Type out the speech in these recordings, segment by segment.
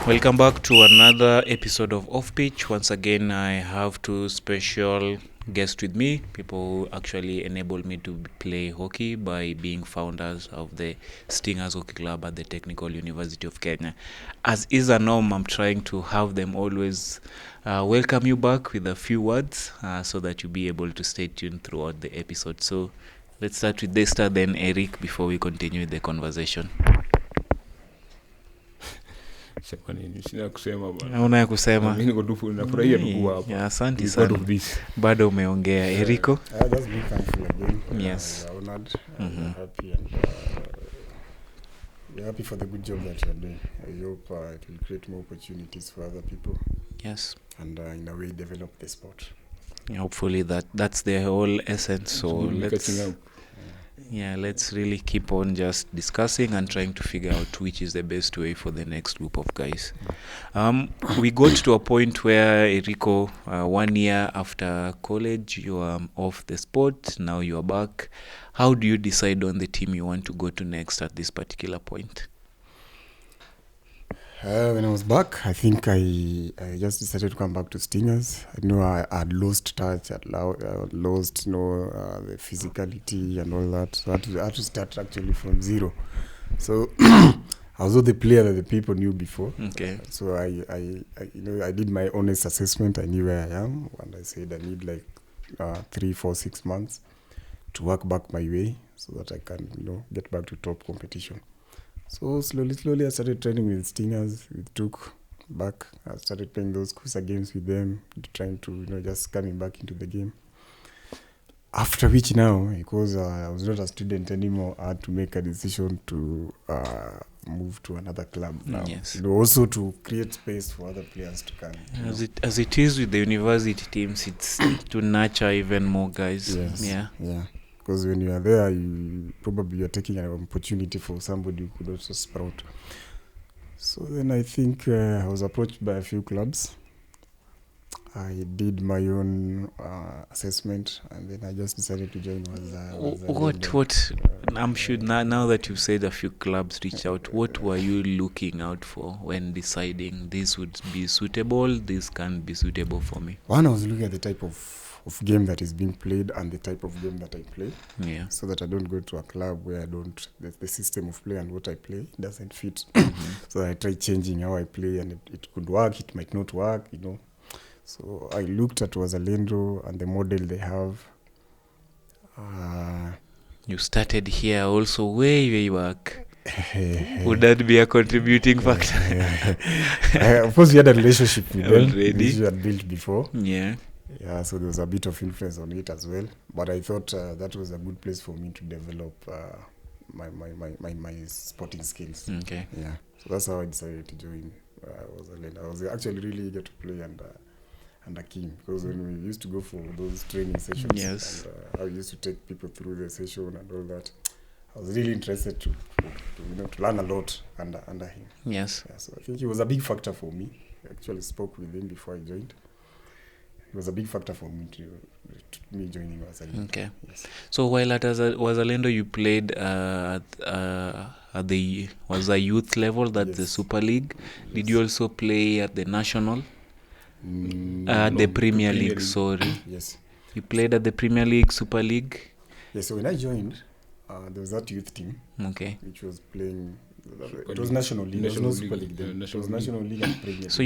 Welcome back to another episode of Off Pitch. Once again, I have two special guests with me, people who actually enabled me to play hockey by being founders of the Stingers Hockey Club at the Technical University of Kenya. As is a norm, I'm trying to have them always welcome you back with a few words so that you'll be able to stay tuned throughout the episode. So let's start with Desta, then Eric, before we continue the conversation. Una ya kusema. Asante sana. Bado umeongea. Eriko? That's been thankful again. Yes. Honored, happy, and we're happy for the good job that you're doing. I hope it will create more opportunities for other people. Yes. And in a way develop the sport. Hopefully that's the whole essence. So let's really keep on just discussing and trying to figure out which is the best way for the next group of guys. We got to a point where Eriko, 1 year after college, you are off the sport. Now you are back. How do you decide on the team you want to go to next at this particular point? When I was back, I think I just decided to come back to Stingers. I know I had lost touch, I had lost the physicality and all that. So I had to start actually from zero. So I was not the player that the people knew before. Okay. So I did my honest assessment. I knew where I am, and I said I need like 3, 4, 6 months to work back my way so that I can get back to top competition. So slowly I started training with Stingers. We took back. I started playing those Kusa games with them, trying to just coming back into the game. After which now, because I was not a student anymore, I had to make a decision to move to another club now. Yes. Also to create space for other players to come. As it is with the university teams, it's to nurture even more guys. Yes. Yeah. Because when you are there, you're taking an opportunity for somebody who could also sprout. So then I think I was approached by a few clubs. I did my own assessment, and then I just decided to join. What? I'm sure now that you've said a few clubs reached out, what were you looking out for when deciding this would be suitable, this can't be suitable for me? One, I was looking at the type of game that is being played and the type of game that I play. Yeah. So that I don't go to a club where the system of play and what I play doesn't fit. So I tried changing how I play, and it could work, it might not work, So I looked at Wadondera and the model they have. You started here also way back. Would that be a contributing factor? Of course, we had a relationship with them already, which we had built before. Yeah, so there was a bit of influence on it as well. But I thought that was a good place for me to develop my sporting skills. Okay. Yeah, so that's how I decided to join Wadondera. I was actually really eager to play under Kim, because when we used to go for those training sessions, yes, and I used to take people through the session and all that, I was really interested to learn a lot under him. Yes. Yeah, so I think he was a big factor for me. I actually spoke with him before I joined. It was a big factor for me to me joining Wadondera. Okay. Yes. So while at Wadondera you played at was a youth level, that's Yes. the Super League. Yes. Did you also play at the national? The Premier League, sorry. Yes. You played at the Premier League, Super League? Yes, so when I joined, there was that youth team, Okay. which was playing. It was National League. There was no Super League then. It was National League and Premier League. So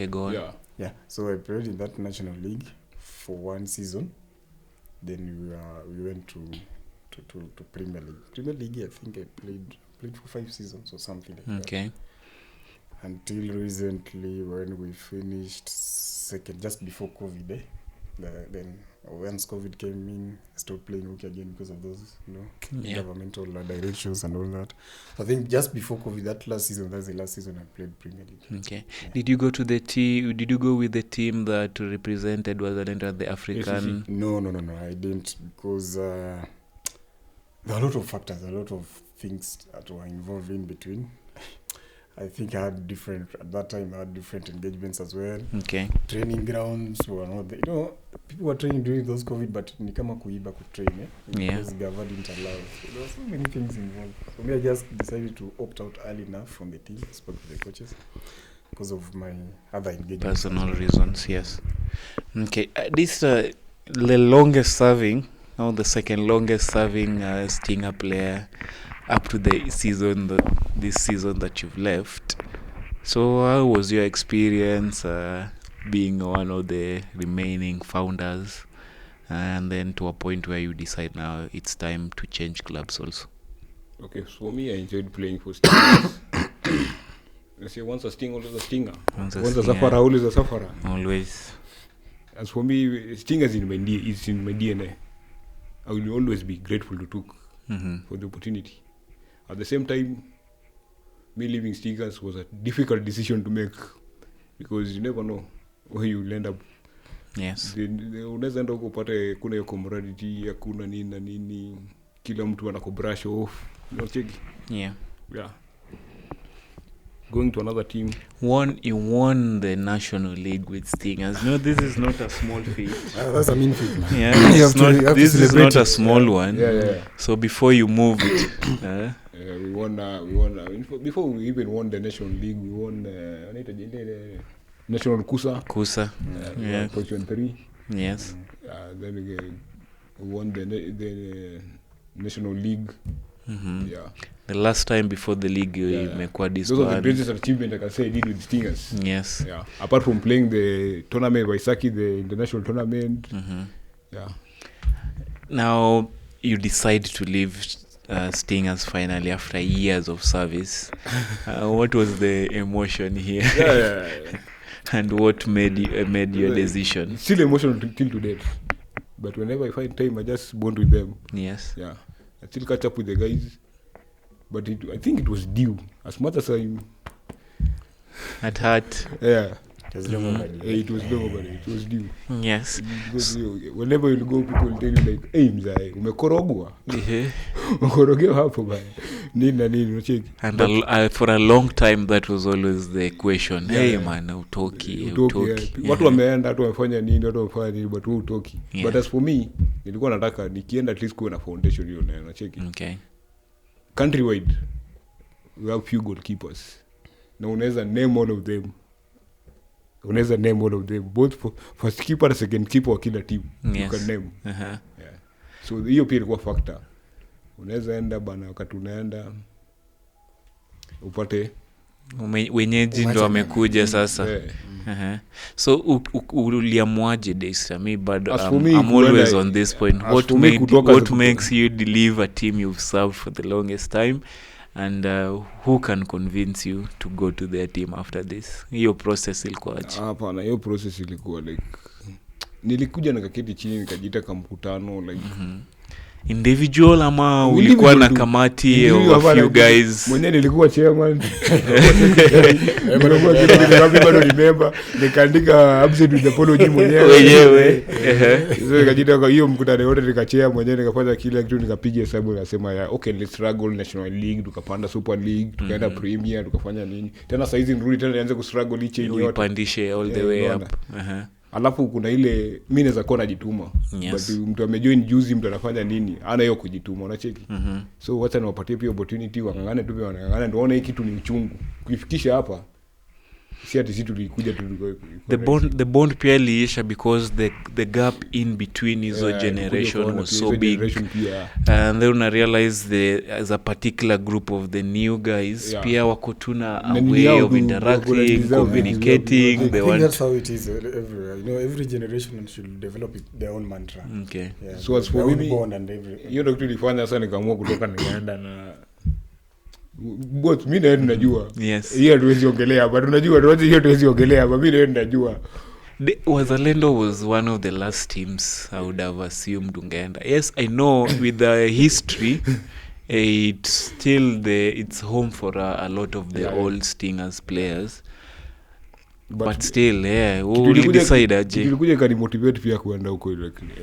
go on. Yeah. So I played in that National League for 1 season. Then we went to Premier League. Premier League, I think I played for 5 seasons or something like that. Okay. Until recently, when we finished second, just before COVID, then once COVID came in, I stopped playing hockey again because of those, governmental directions and all that. I think just before COVID, that's the last season I played Premier League. Okay. Yeah. Did you go to the team? Did you go with the team that represented Wadondera at the African? No, I didn't, because there are a lot of factors, a lot of things that were involved in between. I think at that time I had different engagements as well. Okay. Training grounds were not there. People were training during those COVID, but ni kama kuiba kutrain, because Gava didn't allow. So there were so many things involved. So me, I just decided to opt out early enough from the team, spoke to the coaches, because of my other engagements. Personal reasons, yes. Okay, this the longest serving, or the second longest serving Stinger player up to the season, this season that you've left. So how was your experience being one of the remaining founders, and then to a point where you decide now it's time to change clubs also? Okay, so for me, I enjoyed playing for Stingers. I say once a Stinger, always a Stinger. Once a sufferer, always a sufferer. Always. As for me, Stingers in my DNA. I will always be grateful to Took for the opportunity. At the same time, me leaving Stingers was a difficult decision to make, because you never know where you will end up. Yes. Unaweza enda huko upate kuna hiyo camaraderie, hakuna nini na nini, kila mtu anakubrush off, check. Yeah. Going to another team. You won the National League with Stingers. No, this is not a small feat. That's a mean feat, man. Yeah, this is not a small one. Yeah. So before you moved, we won. Before we even won the National League, we won National Kusa. Yeah. Position 3. Yes. Then we won the National League. Yeah. The last time before the league, imekuwa this one. Those are the one. greatest achievement I can say I did with Stingers. Yes. Yeah. Apart from playing the tournament by Saki, the international tournament. Yeah. Now you decide to leave Stingers finally after years of service. What was the emotion here? Yeah. And what made your decision? Still emotional till to date. But whenever I find time, I just bond with them. Yes. Yeah. I still catch up with the guys. But I think it was due. As much as I'm at heart. Yeah. It was nobody. It was due. Yes. Because whenever you go, people will tell you like, hey, mzai, umekorogwa. Umekorogea hapo baya. Nini, unacheki. And for a long time, that was always the question. Yeah, hey, man, utoki. Watu wameenda, watu wamefanya nini, but wewe utoki. Yeah. But as for me, nilikuwa nataka nikienda at least kuwe na foundation hiyo na unacheki. Okay. Countrywide, we have few goalkeepers. Na unaweza name all of them. Both for first keeper and second keeper wa kila team. Yes. You can name. Yeah. So hiyo pia ilikuwa factor. Unaweza enda bana, wakati unaenda upate wenyeji ndo wamekuja sasa. Yeah. So uliamwaje this? But I'm always on this point. What makes you leave a team you've served for the longest time, and who can convince you to go to their team after this? Hiyo process ilikuwa aje? Hapana, hiyo process ilikuwa like nilikuja nikaketi chini nikajiita kama mkutano like individual ama ulikuwa na kamati of few guys? Mwenye nilikuwa chairman. Bado remember nikaandika absent with apology mwenyewe. So nikajiita hiyo mkutano wote nikachea mwenyewe, nikafanya kila kitu, nikapiga hesabu nikasema ya okay, let's struggle National League, tukapanda Super League, tukaenda Premier, tukafanya nini. Tena saa hizi nirudi tena nianze kustruggle hii chain yote. Upandishe all the way up. Alafu kuna ile mimi naweza kuwa najituma. Yes. But mtu amejoin juzi, mtu anafanya nini? Ana hiyo kujituma, unacheki. So wacha niwapatie pia opportunity, wakangane tu, wanangane ndio waone hii kitu ni uchungu. Kuifikisha hapa si ati sisi tulikuja tu. The bond pia liisha because the gap in between hizo generation was so big. And then I realized as a particular group of the new guys, pia wako tuna a way of interacting, communicating. They want. That's how it is everywhere. Every generation should develop their own mantra. Okay. Yeah, so as for me, hiyo ndio tulifanya sana, nikaamua kutoka nikaenda na but mimi na najua. Yes. Hiyo tuwezi ongelea, but unajua hiyo tuwezi ongelea, but mimi najua. Wazalendo was one of the last teams I would have assumed ungeenda. Yes, I know with the history, it's home for a lot of the old Stingers players. but still ulidecide aje? Tulikuja kanimotivate pia kuenda huko.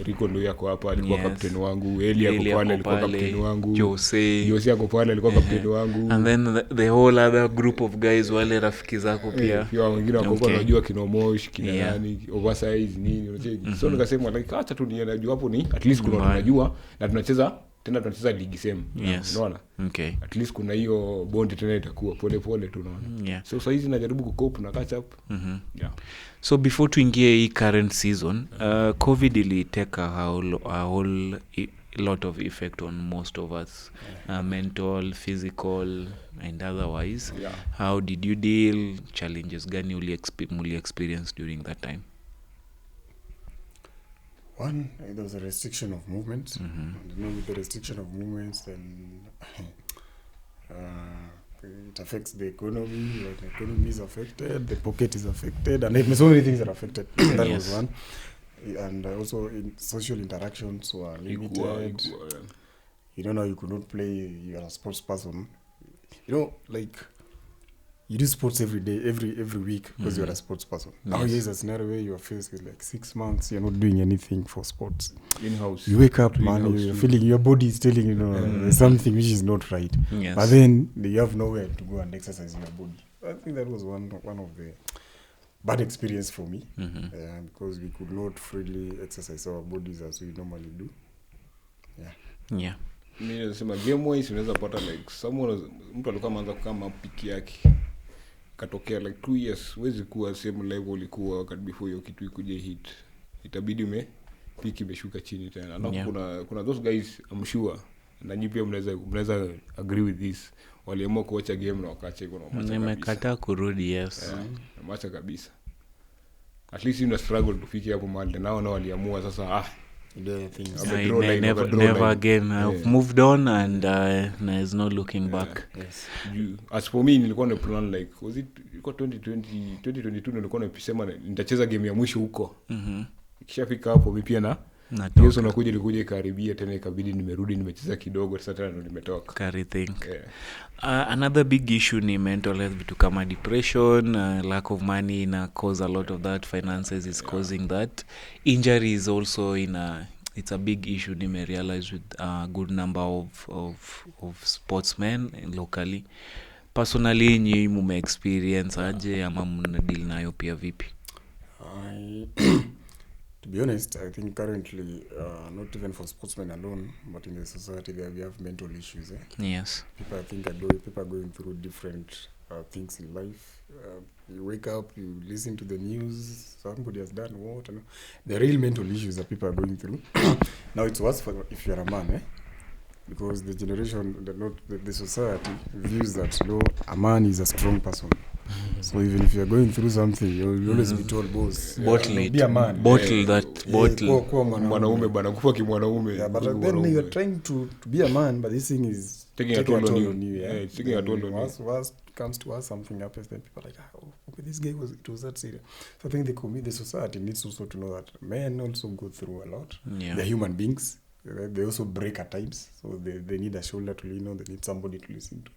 Rico ndo yako hapa alikuwa captain wangu, Eli ako pale alikuwa captain wangu, Jose ako pale alikuwa captain wangu, and then the whole other group of guys wale rafiki zako pia wengine wako wanajua kinomosh kina nani oversize nini unacheki. So nikasema like acha tu niende juu hapo, ni at least kuna tunajua na tunacheza ligi same, unaona. At least kuna hiyo bond tena itakuwa pole pole tu, unaona. So sasa hizi najaribu kucope na catch up. So before tuingie hii current season, COVID ili take a whole lot of effect on most of us, mental, physical and otherwise. How did you deal? Challenges gani uli experience during that time? One, there was a restriction of movement. And with the restriction of movements, then it affects the economy. Like the economy is affected, the pocket is affected, and so many things are affected. That was one. And also in social interactions were limited. You don't know, you could not play. You are a sports person. Like you do sports every day, every week, because you are a sports person. Now here's a scenario where you are faced with like 6 months, you're not doing anything for sports. In-house. You wake up, man, you're feeling, your body is telling there's something which is not right. But then you have nowhere to go and exercise your body. I think that was one of the bad experience for me, because we could not freely exercise our bodies as we normally do. Mimi nasema game wise unaweza pata like mtu alikuwa anaanza kama piki yake katokea like 2 years, huwezi kuwa same level ulikuwa wakati before hiyo kitu ikuje hit, itabidi piki imeshuka chini tena. Na kuna those guys I'm sure na nyinyi pia mnaweza agree with this, waliamua kuacha game na wakaacha iko na macha. Nimekataa kurudi, macha kabisa. At least you struggle to fiki hapo mahali, nao waliamua sasa never again. I've moved on and there's no looking back. As for me, nilikuwa na plan like was it 2022 nilikuwa nasema nitacheza game ya mwisho huko. Ikishafika hapo mimi pia Yesu nakuja karibia tena, ikabidi nimerudi nimecheza kidogo, sasa tena ndo nimetoka. Another big issue ni mental health, vitu kama depression, lack of money na cause a lot of that, finances is causing that. Injury is also it's a big issue, nime realize with a good number of sportsmen locally. Personally nyi mume experience aje ama mna deal nayo pia vipi? To be honest, I think currently, not even for sportsmen alone, but in the society there we have mental issues. Yes. People are going through different things in life. You wake up, you listen to the news, somebody has done what. The real mental issues that people are going through. Now it's worse if you're a man, because the generation, the society views that a man is a strong person. So even if you're going through something, you'll always be told, boss, be a man. Bottle that bottle. Mwanaume bana kufa kimwanaume. Yeah, but then you're trying to be a man, but this thing is taking a toll on you. It's taking a toll on you. Once comes to us, something happens, then people are like, okay, this guy was that serious. So I think the society needs also to know that men also go through a lot. They're human beings. They also break at times, so they need a shoulder to lean on. They need somebody to listen to.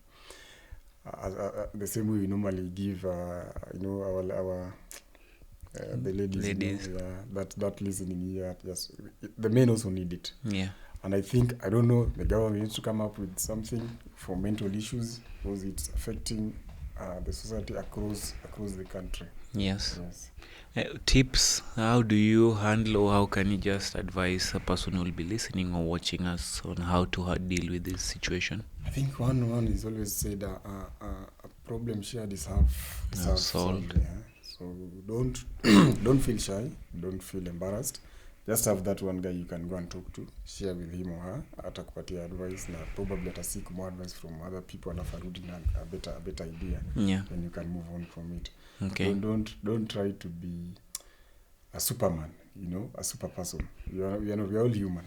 The same way we normally give, our the ladies. That listening here. The men also need it. And I think, I don't know, the government needs to come up with something for mental issues, because it's affecting the society across the country. Yes. Tips, how do you handle, or how can you just advise a person who will be listening or watching us on how to deal with this situation? I think one is always said a problem shared is half solved. So don't feel shy, don't feel embarrassed. Just have that one guy you can go and talk to, share with him or her, atakupatia advice, na probably seek more advice from other people, and afarudi na a better idea. Then you can move on from it. Okay. Don't try to be a superman, a super person. We are all human.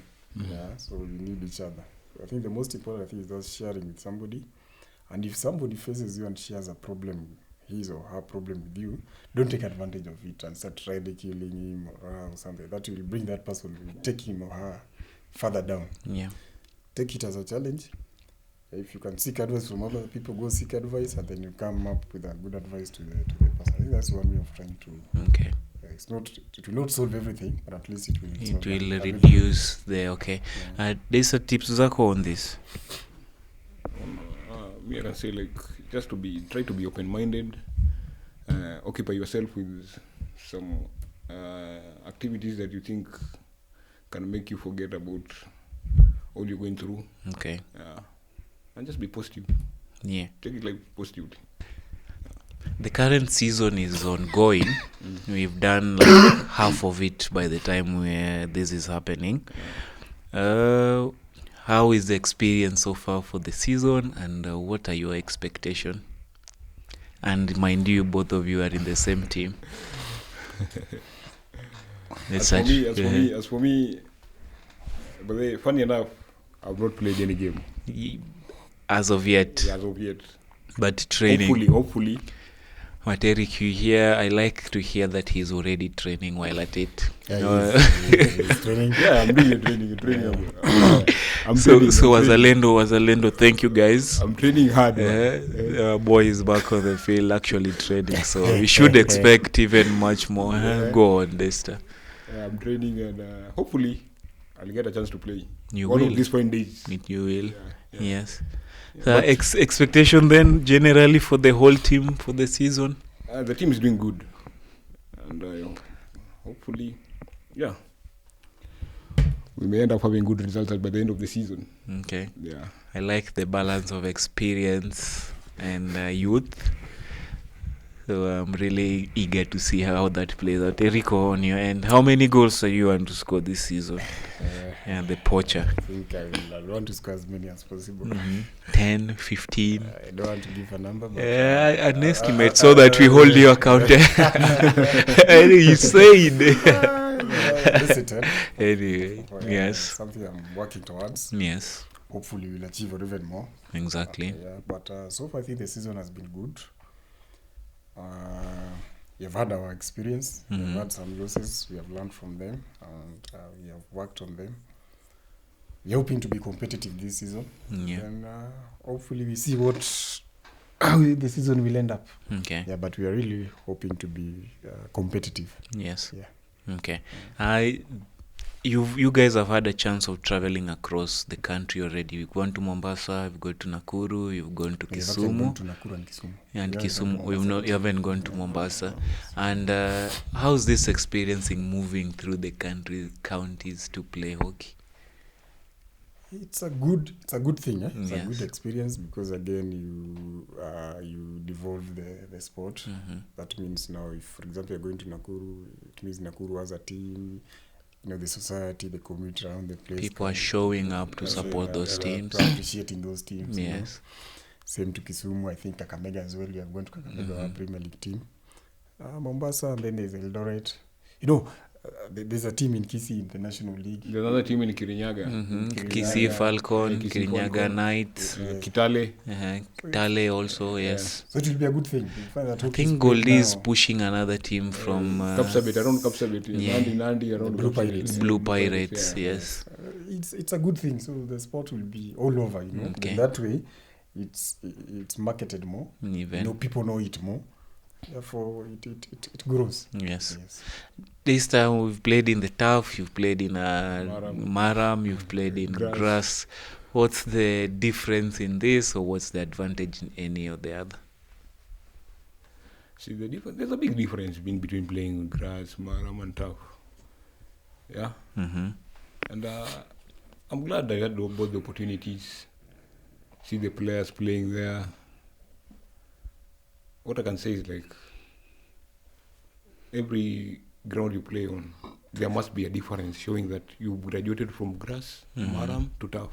So we need each other. So I think the most important thing is just sharing with somebody. And if somebody faces you and shares a problem, his or her problem with you, don't take advantage of it and start ridiculing him or her or something. That will bring that person, will take him or her further down. Yeah. Take it as a challenge. If you can seek advice from other people, go seek advice, and then you come up with a good advice to the person. I think that's one way of trying to. Okay. It's not. It will not solve everything, but at least it will. It will reduce the okay. There's a tips zako on this. Me, I can say like just try to be open-minded. Occupy yourself with some activities that you think can make you forget about all you're going through. Okay. And just be positive. Yeah. Take it like positively. The current season is ongoing. We've done like half of it by the time where this is happening. How is the experience so far for the season, and what are your expectations? And mind you, both of you are in the same team. As for me, but funny enough, I've not played any game. As of yet. Yeah, as of yet. But training. Hopefully. What Eric, you hear, I like to hear that he's already training while at it. Yeah, he's training. Yeah, I'm doing training. So Wazalendo, thank you guys. I'm training hard. Boy is back on the field actually training, so we should expect even much more. Go on, Desta. I'm training, and hopefully I'll get a chance to play. You One will. of these fine days. You will. Yeah. Yes. So expectation then generally for the whole team for the season? The team is doing good, and hopefully, we may end up having good results by the end of the season. Okay. Yeah. I like the balance of experience and youth. So I'm really eager to see how that plays out. Erico, on your end, how many goals are you want to score this season? The poacher. I think I want to score as many as possible. 10, 15. I don't want to give a number, but an estimate so that we hold you accountable. You said. That's it. Anyway, yes. Something I'm working towards. Yes. Hopefully we'll achieve or even more. Exactly. But so far I think the season has been good. We've had our experience. We've had some losses. We have learned from them, and we have worked on them. We're hoping to be competitive this season. Yeah. And hopefully we see how the season will end up. Okay. Yeah, but we are really hoping to be competitive. Yes. Yeah. Okay. You guys have had a chance of traveling across the country already. You've gone to Mombasa, you've gone to Nakuru, you've gone to Kisumu. To Nakuru and Kisumu. And Kisumu, you haven't gone to Mombasa. And how's this experiencing moving through the counties to play hockey? It's a good thing. It's Yes. a good experience because again you devolve the sport. That means now, if for example you're going to Nakuru, it means Nakuru has a team. The society, the community around the place. People are showing up to support those teams. Appreciating those teams. Yes. Same to Kisumu. I think Kakamega as well. We have gone to Kakamega, our Premier League team. Mombasa, and then there's Eldoret. There's a team in Kisii in the National League. There's another team in Kirinyaga. Kisii Falcon, Kirinyaga Knights. Kitale. Kitale also, yes. So it will be a good thing. I think Goldie is pushing another team from... Kapsabet, around Kapsabet. Nandi, around Blue Pirates. Blue Pirates, yes. It's a good thing. So the sport will be all over, Okay. In that way, it's marketed more. Even. People know it more. Therefore, it grows. Yes. This time we've played in the turf, you've played in Maram, you've played in grass. What's the difference in this, or what's the advantage in any or the other? See, there's a big difference between playing in grass, Maram, and turf. Yeah? And I'm glad I had both the opportunities. See the players playing there. What I can say is, like, every ground you play on, there must be a difference showing that you graduated from grass, Maram, to turf.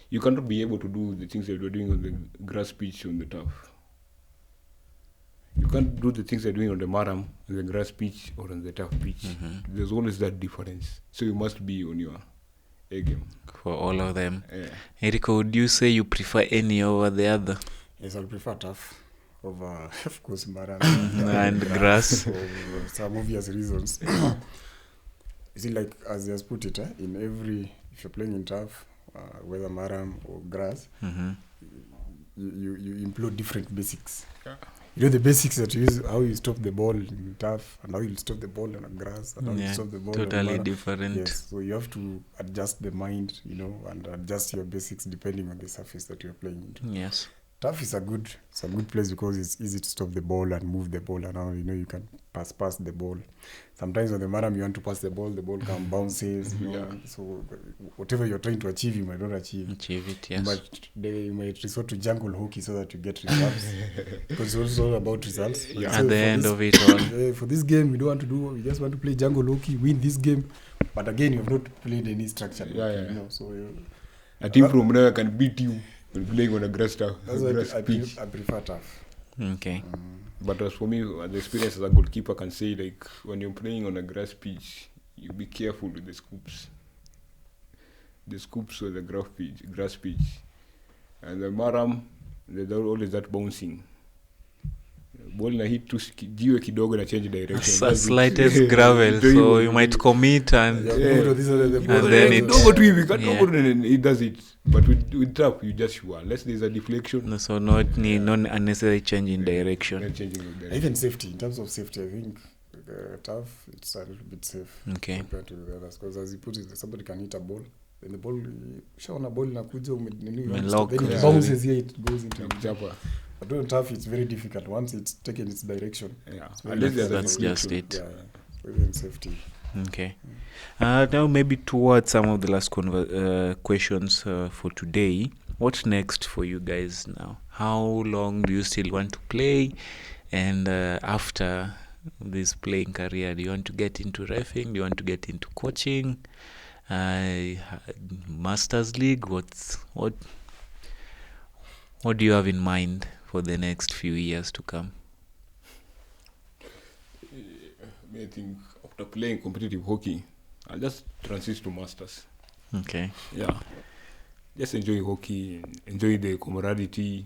You cannot be able to do the things that you're doing on the grass pitch on the turf. You can't do the things you're doing on the Maram, on the grass pitch, or on the turf pitch. There's always that difference. So you must be on your A game. For all of them. Yeah. Erico, would you say you prefer any over the other? Yes, I prefer turf over, of course, Maram and grass. For some obvious reasons. You see, like as he has put it, if you're playing in turf, whether maram or grass, you employ different basics. You know the basics that you use, how you stop the ball in turf, and how you stop the ball on grass, and how you stop the ball totally on different. Yes, so you have to adjust the mind, and adjust your basics depending on the surface that you're playing into. Yes. Turf is a good place because it's easy to stop the ball and move the ball around. You can pass the ball. Sometimes on the maram you want to pass the ball comes bounces. So whatever you're trying to achieve, you might not achieve it. Yes. But you might resort to jungle hockey so that you get results. Because it's also about results. Yeah. So at the end of it all. For this game, we don't want to do. We just want to play jungle hockey, win this game. But again, you have not played any structure. So a team from there can beat you. When playing on a grass pitch. I prefer tough. Okay. But as for me, the experience as a goalkeeper can say, like, when you're playing on a grass pitch, you be careful with the scoops. The scoops or the grass pitch. And the maram, there's always that bouncing. Ball na hit tu jiwe kidogo na change direction. Slightest gravel, so you might commit and then it does it. But with trap, you just sure. Unless there's a deflection. So not unnecessary change in direction. Even safety, in terms of safety, I think tough, it's a little bit safe. Okay. Compared to the others. Because as you put it, somebody can hit a ball. Then the ball, shaona ball inakuja, then it bounces here, it goes into the jumper. But doing tough, it's very difficult. Once it's taken its direction, that's just it. Even safety. Okay. Now maybe towards some of the last questions for today. What's next for you guys now? How long do you still want to play? And after this playing career, do you want to get into reffing? Do you want to get into coaching? Masters League? What do you have in mind for the next few years to come? I think after playing competitive hockey, I'll just transition to masters. Okay. Yeah. Just enjoy hockey, enjoy the camaraderie.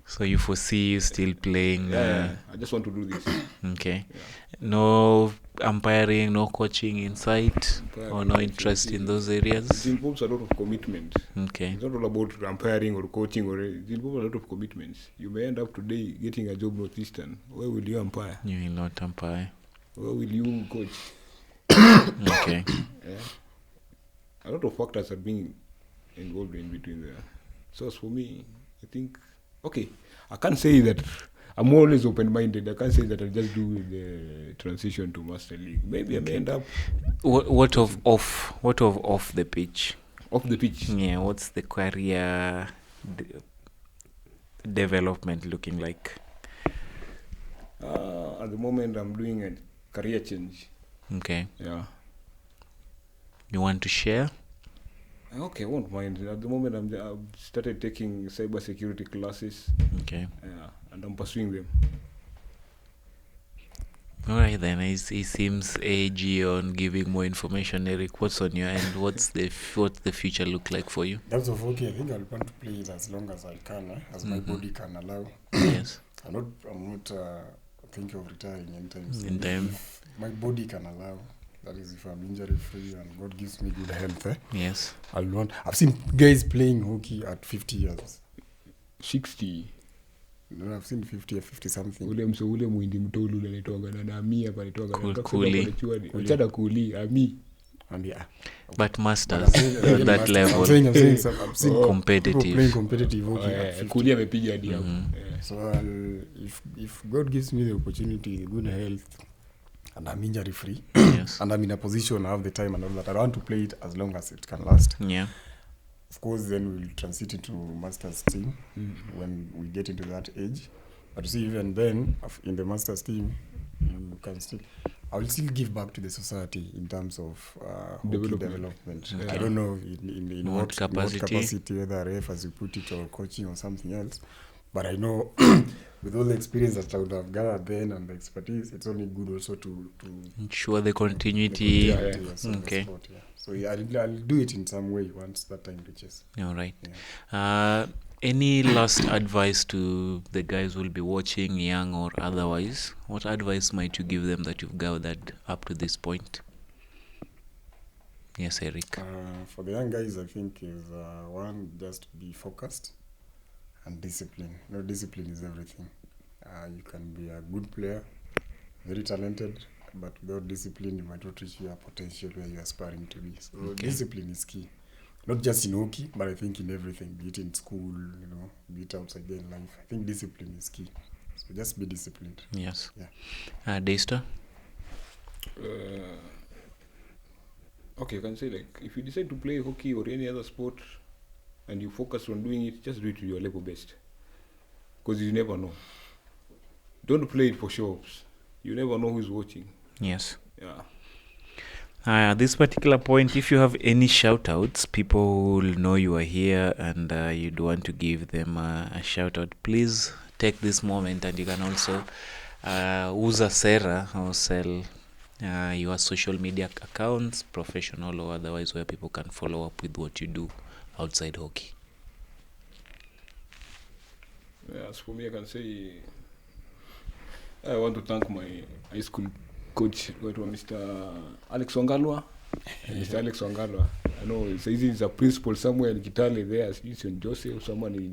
So you foresee you still playing? I just want to do this. Okay. Yeah. No umpiring, no coaching in sight, or no interest in those areas? It involves a lot of commitment. Okay. It's not all about umpiring or coaching, it involves a lot of commitments. You may end up today getting a job northeastern. Where will you umpire? You will not umpire. Where will you coach? Okay. A lot of factors are being involved in between there. So as for me, I think, I can't say that I'm always open-minded. I can't say that I'll just do the transition to Master League. Maybe I may end up. What of off the pitch? Off the pitch? Yeah. What's the career development looking like? At the moment, I'm doing a career change. Okay. Yeah. You want to share? Okay, I won't mind. At the moment, I've started taking cyber security classes. Okay. And I'm pursuing them. All right then. He seems edgy on giving more information. Eric, what's on your end? What's the future look like for you? That's of okay. I think I'll want to play it as long as I can, as my body can allow. Yes. I'm not thinking of retiring anytime soon. In time. If my body can allow. That is, if I'm injury free and God gives me good health. Yes. I've seen guys playing hockey at 50 years. 60. No, I've seen 50 or 50 something. Ule mwindi mtolu ule naitwaga na ami hapa naitwaga. Kuli. Uchada kuli, ami. But masters at that level. I'm saying competitive. Playing competitive hockey. Kuli amepiga hadi hapo. So if God gives me the opportunity, good health, and I'm injury free, yes, and I'm in a position, I have the time and all that, I want to play it as long as it can last. Yeah. Of course, then we'll transit to masters team when we get into that age. But you see, even then, in the masters team, you can still, I will still give back to the society in terms of development. Okay. I don't know in what capacity, whether ref, as you put it, or coaching or something else. But I know with all the experience that I would have gathered then and the expertise, it's only good also to ensure the continuity. Okay. So I'll do it in some way once that time reaches. All right. Yeah. Any last advice to the guys who will be watching, young or otherwise? What advice might you give them that you've gathered up to this point? Yes, Eric. For the young guys, I think is one, just be focused and discipline. Discipline is everything. You can be a good player, very talented, but without discipline, you might not reach your potential where you're aspiring to be. So discipline is key. Not just in hockey, but I think in everything, be it in school, be it outside there in life. I think discipline is key. So just be disciplined. Yes. Yeah. Daystar? Okay, you can say if you decide to play hockey or any other sport and you focus on doing it, just do it to your level best. Because you never know. Don't play it for shows. You never know who's watching. Yes. Yeah. At this particular point, if you have any shout-outs, people will know you are here and you'd want to give them a shout-out, please take this moment, and you can also uza sera or sell your social media accounts, professional or otherwise, where people can follow up with what you do outside hockey. As for me, I can say I want to thank my high school coach, Mr. Alex Wangalwa. Mr. Alex Wangalwa. I know he's a principal somewhere in Kitale there. He's in Joseph, someone in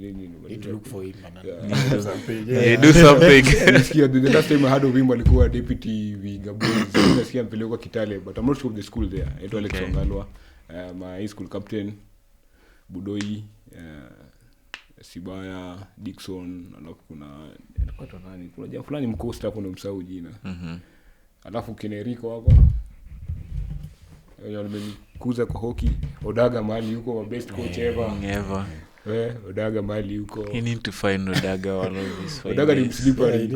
need to look for him. Do something. The last time I heard of him, alikuwa deputy Vigaboys. Nasikia mpelekwa Kitale, but I'm not sure of the school there. Alex Wangalwa, my high school captain, Budoi, Sibaya, Dixon, alafu kuna jamaa fulani mkosta hapo nomsahau jina. Alafu Kineriko hapo. Nimekuza kwa hockey. Odaga mahali yuko best coach ever. Odaga mahali yuko. You need to find Odaga one of these. Odaga ni mslippery.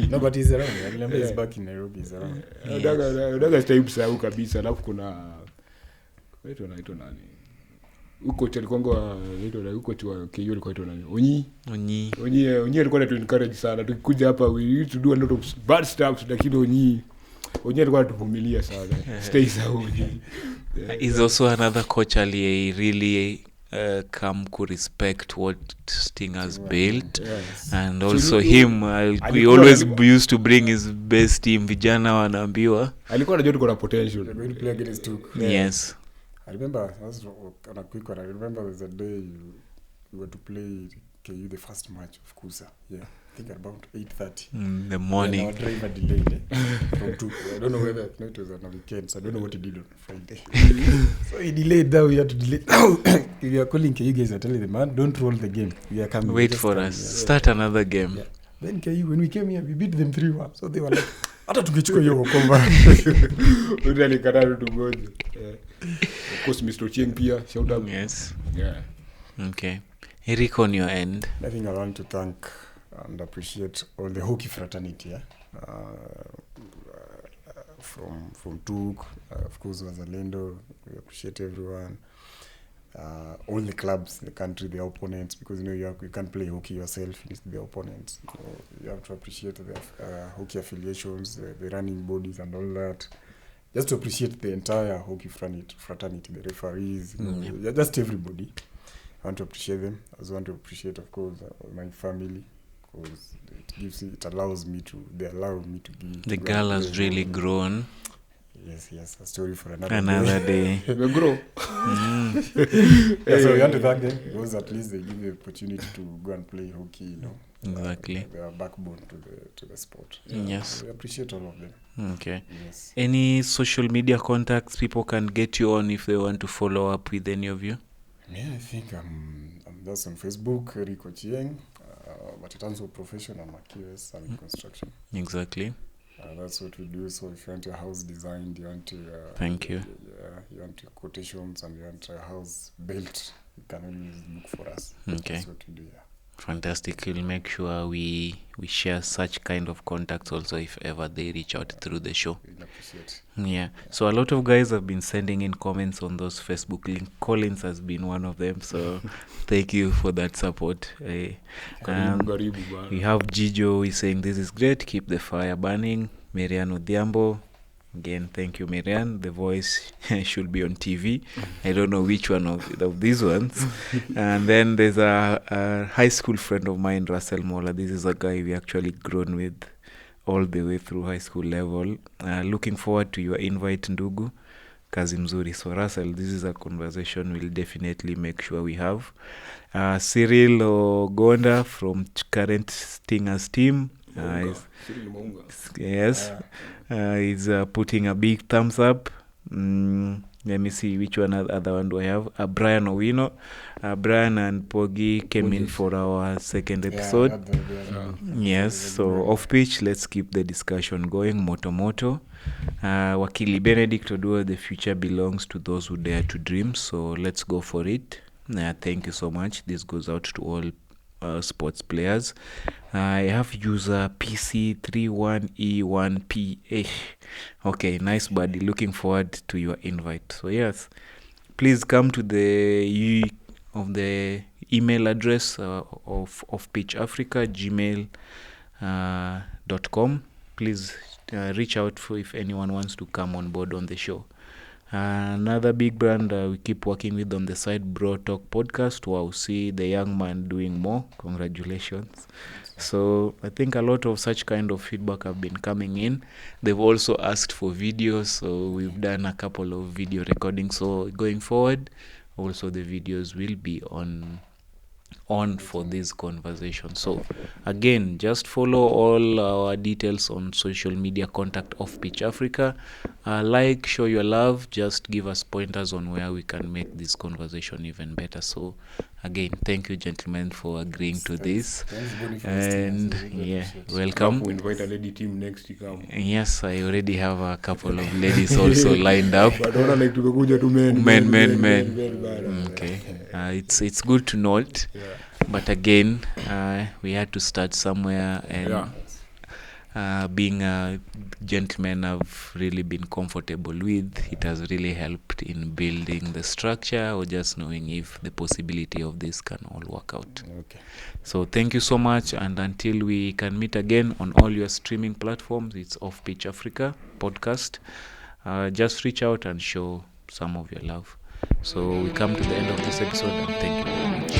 No, but he's around. I remember he's back in Nairobi. He's around. Odaga style sahau kabisa. Alafu kuna naitwa nani? Uko chalikongo uko chwa KU alikuwa nani? Onyi alikuwa anatu encourage sana. Tukikuja hapa we used to do a lot of bad stuff, lakini Onyi alikuwa anatuvumilia sana. Stay sawa. Is also another coach ali really come to respect what Sting has built. Yes. And also him we always used to bring his best team, vijana wanaambiwa alikuwa anajua tuko na potential. We're going to play against Duke. Yes. I remember, on a quick one, I remember there was a day we were to play KU the first match of Kusa. Yeah, I think at about 8:30. In the morning. And our driver delayed from 2. I don't know whether it was on a weekend, so I don't know what he did on Friday. So he delayed that, we had to delay. If you are calling KU guys, I tell the man, don't roll the game. We are coming. Wait for us. Yeah. Start another game. Yeah. Then KU, when we came here, we beat them 3-1. So they were like, hata tukichukua hiyo komba. Udali kadari tugoje. Of course, Mr. Ochieng pia, shout out. Yes. Yeah. Okay. Eric, on your end. I think I want to thank and appreciate all the hockey fraternity. Yeah? From Duke, of course, Wazalendo. We appreciate everyone. All the clubs in the country, the opponents, because you can't play hockey yourself, it's the opponents. So you have to appreciate the hockey affiliations, the running bodies and all that. Just to appreciate the entire hockey fraternity, the referees, just everybody. I want to appreciate them. I also want to appreciate, of course, my family, because it allows me to, they allow me to be. The girl has really grown. Yes, a story for another day. We grow. So we want to thank them, because at least they give the opportunity to go and play hockey, Exactly. They are backbone to the sport. Yes. So we appreciate all of them. Okay. Yes. Any social media contacts people can get you on if they want to follow up with any of you? Yeah, I think I'm just on Facebook, Eric Ochieng, but in terms of profession, I'm a QS, I'm in construction. Exactly. That's what we do. So if you want your house designed, you want to... Thank you. You want your quotations and you want your house built, you can always look for us. Okay. That's what we do, yeah. Fantastic. We'll make sure we share such kind of contacts also if ever they reach out through the show. We'll appreciate. Yeah. So a lot of guys have been sending in comments on those Facebook links. Collins has been one of them. So thank you for that support. We have Jijo is saying this is great. Keep the fire burning. Marian Odhiambo. Again, thank you, Marianne. The voice should be on TV. I don't know which one of these ones. And then there's a high school friend of mine, Russell Mola. This is a guy we actually grown with all the way through high school level. Looking forward to your invite, Ndugu. kazi mzuri. So Russell, this is a conversation we'll definitely make sure we have. Cyril Ogonda from current Stingers team. Yes. He's putting a big thumbs up. Let me see which other one do I have. Brian Owino. Brian and Pogi came in for our second episode. Yes, so off pitch, let's keep the discussion going. Moto. Wakili Benedict Odua, the future belongs to those who dare to dream. So let's go for it. Thank you so much. This goes out to all sports players. I have user pc3le1pf7i. Okay, nice buddy. Looking forward to your invite. So yes, please come to the email address of offpitchafrica@gmail.com. Please reach out if anyone wants to come on board on the show. Another big brand we keep working with on the side, Bro Talk Podcast. Wow, see the young man doing more. Congratulations. So I think a lot of such kind of feedback have been coming in. They've also asked for videos, so we've done a couple of video recordings. So going forward, also the videos will be on for this conversation. So again, just follow all our details on social media, contact Off Pitch Africa, like, show your love, just give us pointers on where we can make this conversation even better. So again, thank you gentlemen for agreeing to this. And yeah, welcome. We invite a lady team next to come. Yes, I already have a couple of ladies also lined up. But I like to go to men. Okay. It's good to note. Yeah. But again, we had to start somewhere, and being a gentleman I've really been comfortable with, it has really helped in building the structure or just knowing if the possibility of this can all work out. Okay. So thank you so much, and until we can meet again on all your streaming platforms, it's Off Pitch Africa podcast. Just reach out and show some of your love. So we come to the end of this episode, and thank you very much.